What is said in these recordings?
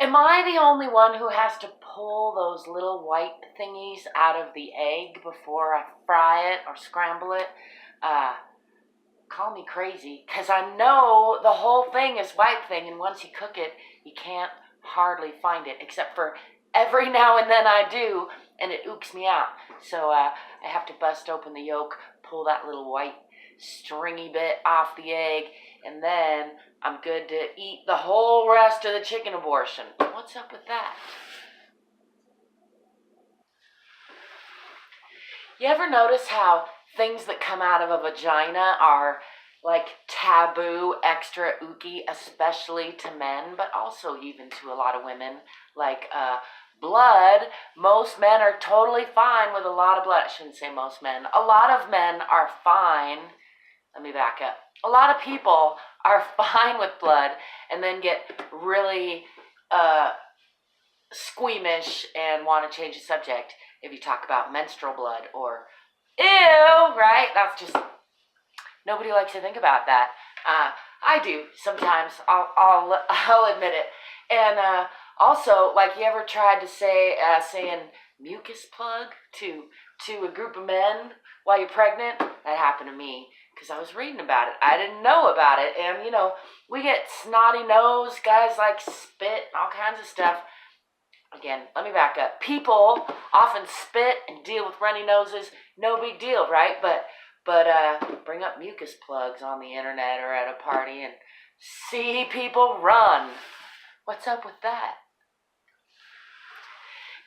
Am I the only one who has to pull those little white thingies out of the egg before I fry it or scramble it? Call me crazy, because I know the whole thing is white thing, and once you cook it, you can't hardly find it, except for every now and then I do, and it ooks me out. So I have to bust open the yolk, pull that little white stringy bit off the egg, and then I'm good to eat the whole rest of the chicken abortion. What's up with that? You ever notice how things that come out of a vagina are like taboo, extra ooky, especially to men, but also even to a lot of women? Like blood. Most men are totally fine with a lot of blood. I shouldn't say most men. A lot of men are fine. Let me back up. A lot of people are fine with blood and then get really squeamish and want to change the subject if you talk about menstrual blood or ew, right? That's just, nobody likes to think about that. I do sometimes. I'll admit it. And also, like, you ever tried to say saying mucus plug to a group of men while you're pregnant? That happened to me because I was reading about it. I didn't know about it. And, you know, we get snotty nose, guys like spit, all kinds of stuff. Again, let me back up. People often spit and deal with runny noses. No big deal, right? But bring up mucus plugs on the internet or at a party and see people run. What's up with that?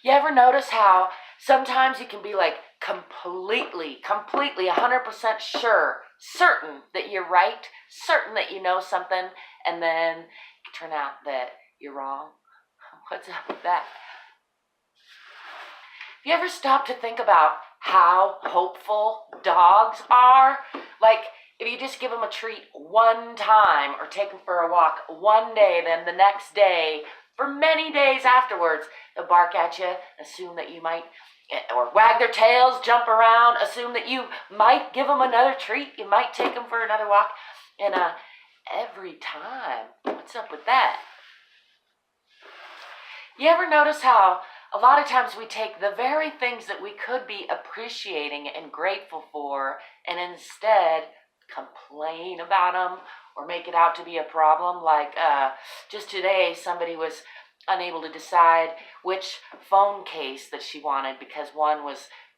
You ever notice how sometimes you can be like completely 100% sure, certain that you're right, certain that you know something, and then it turn out that you're wrong? What's up with that? Have you ever stopped to think about how hopeful dogs are? Like, if you just give them a treat one time or take them for a walk one day, then the next day, for many days afterwards, they'll bark at you, assume that you might, or wag their tails, jump around, assume that you might give them another treat, you might take them for another walk, and every time, what's up with that? You ever notice how a lot of times we take the very things that we could be appreciating and grateful for and instead complain about them or make it out to be a problem? Like just today, somebody was unable to decide which phone case that she wanted because one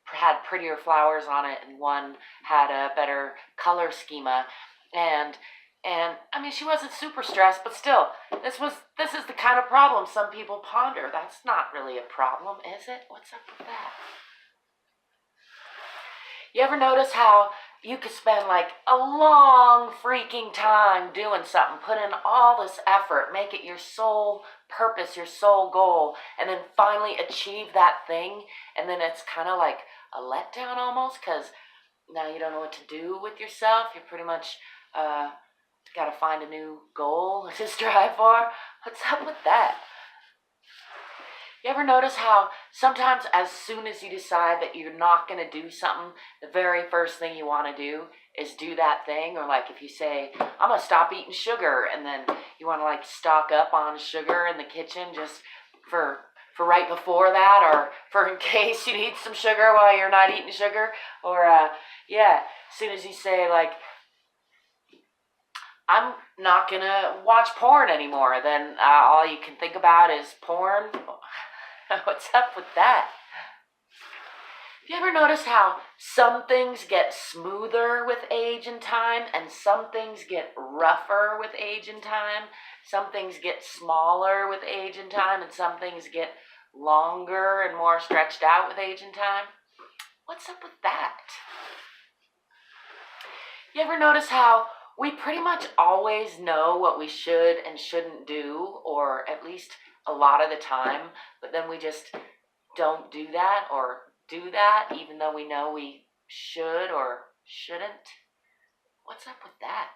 had prettier flowers on it and one had a better color schema. And I mean, she wasn't super stressed, but still, this is the kind of problem some people ponder. That's not really a problem, is it? What's up with that? You ever notice how you could spend like a long freaking time doing something, put in all this effort, make it your sole purpose, your sole goal, and then finally achieve that thing, and then it's kind of like a letdown almost, because now you don't know what to do with yourself. You're pretty much got to find a new goal to strive for. What's up with that? You ever notice how sometimes as soon as you decide that you're not going to do something, the very first thing you want to do is do that thing? Or like if you say, I'm going to stop eating sugar, and then you want to like stock up on sugar in the kitchen just for right before that, or for in case you need some sugar while you're not eating sugar. Or as soon as you say like, I'm not going to watch porn anymore, then all you can think about is porn. What's up with that? You ever notice how some things get smoother with age and time, and some things get rougher with age and time? Some things get smaller with age and time, and some things get longer and more stretched out with age and time? What's up with that? You ever notice how we pretty much always know what we should and shouldn't do, or at least a lot of the time, but then we just don't do that or do that even though we know we should or shouldn't? What's up with that?